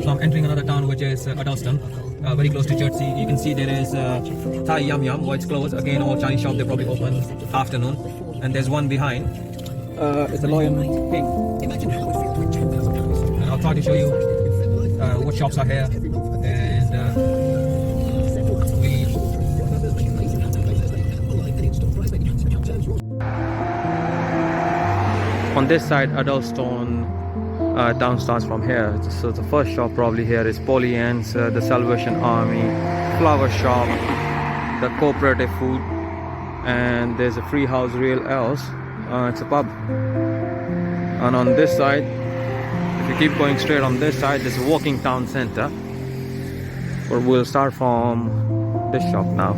So I'm entering another town, which is Addlestone, very close to Chertsey. You can see there is Thai Yum Yum, it's closed. Again, all Chinese shop, they probably open afternoon. And there's one behind. It's a Lion King. And I'll try to show you what shops are here. And on this side, Addlestone town starts from here. So the first shop probably here is Pollyann's, the Salvation Army, flower shop, the cooperative food, and there's a free house real else. It's a pub. And on this side, if you keep going straight on this side, there's a walking town center. But we'll start from this shop now.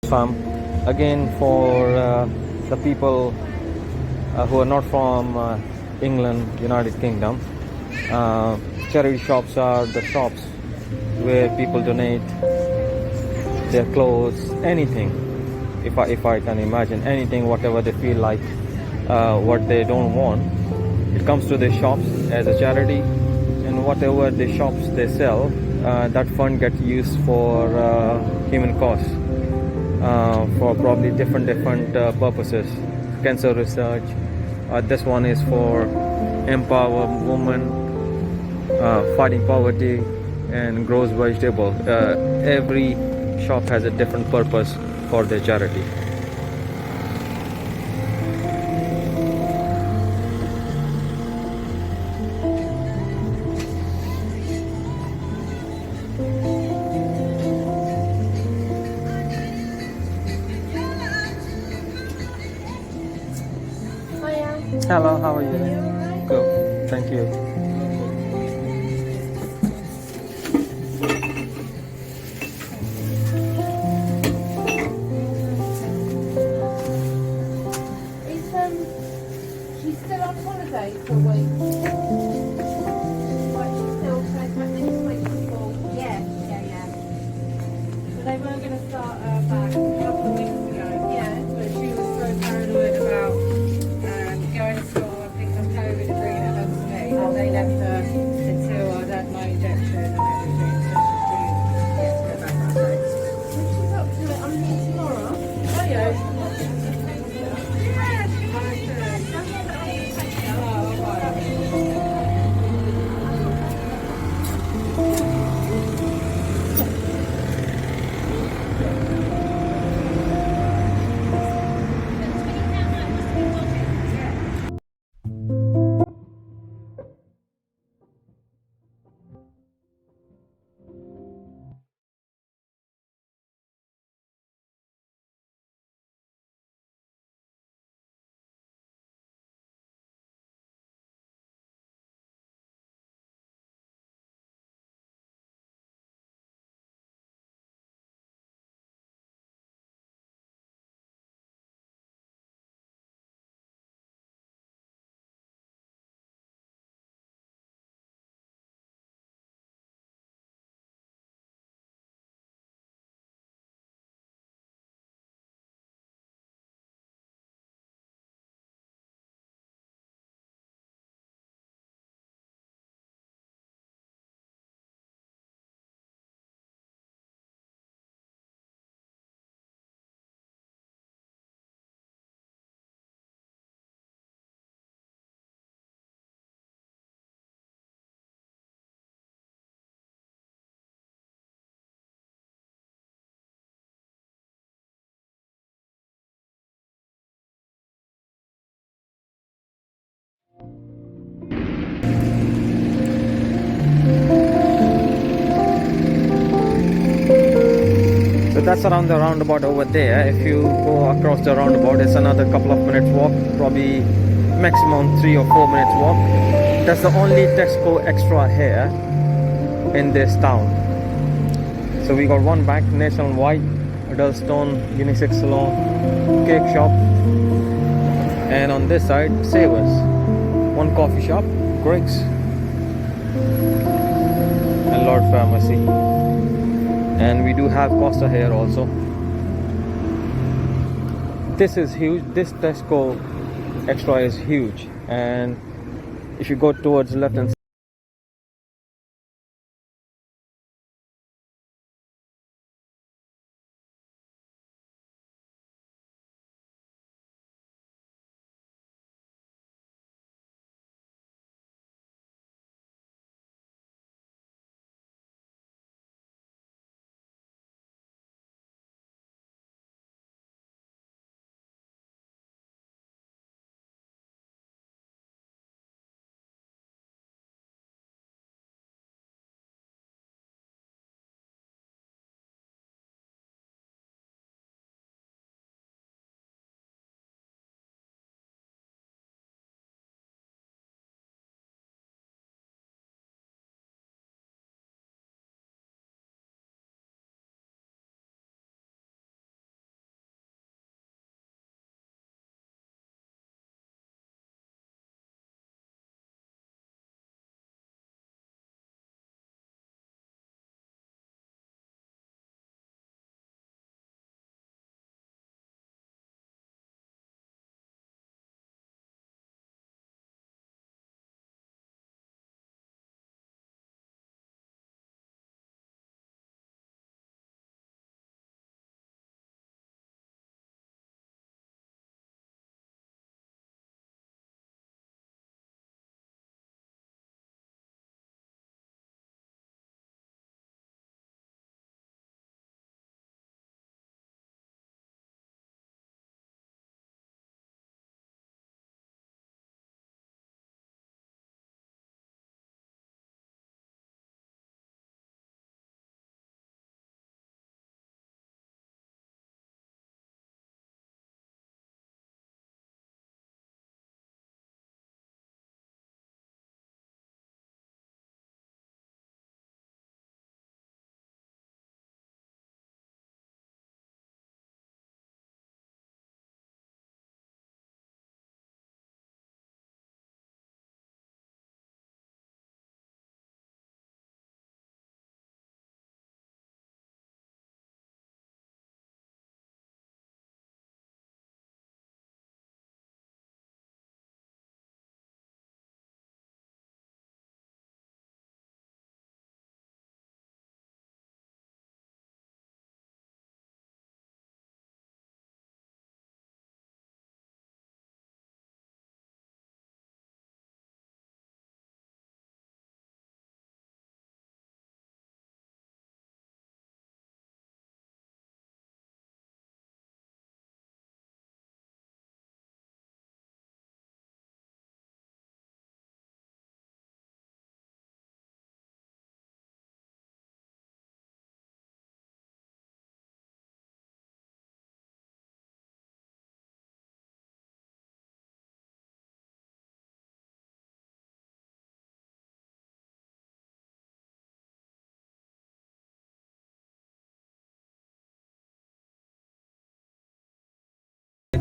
farm again for the people who are not from England, United Kingdom. Charity shops are the shops where people donate their clothes, anything. If I can imagine anything, whatever they feel like, what they don't want, it comes to the shops as a charity, and whatever the shops they sell, that fund gets used for human cause, for probably different purposes. Cancer research. This one is for empower women, fighting poverty, and grows vegetable. Every shop has a different purpose for their charity. Hello, how are you? Good, thank you. She's still on holiday for a week. But she's still trying to next week before. Yeah. But they were going to start back a couple of weeks ago. Yeah. But she was so paranoid about going to school and picking up COVID and bringing it home to me. And they left her until I'd had my injection and everything. So she's due to go back Monday. She's up to it. I'm here tomorrow. Oh yeah. So that's around the roundabout over there. If you go across the roundabout, it's another couple of minutes walk, probably maximum 3 or 4 minutes walk. That's the only Tesco extra here in this town. So we got one bank, nationwide, Addlestone, unisex salon, cake shop, and on this side, Savers, one coffee shop, Greg's, and Lord Pharmacy. And we do have Costa here also. This is huge. This Tesco extra is huge, and if you go towards left hand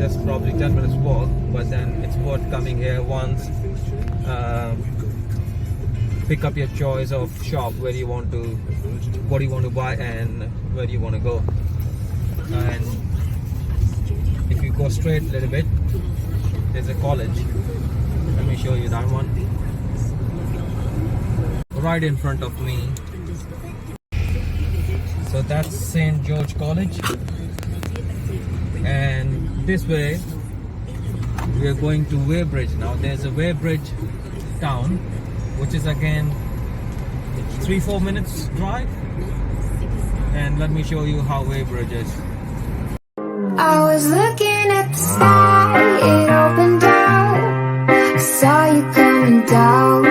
just probably 10 minutes walk, but then it's worth coming here once, pick up your choice of shop where you want to, what you want to buy and where you want to go. And if you go straight a little bit, there's a college. Let me show you that one. Right in front of me. So that's St. George College. And this way, we are going to Weybridge now. There's a Weybridge town, which is again 3-4 minutes drive. And let me show you how Weybridge is. I was looking at the sky, it opened out. I saw you coming down.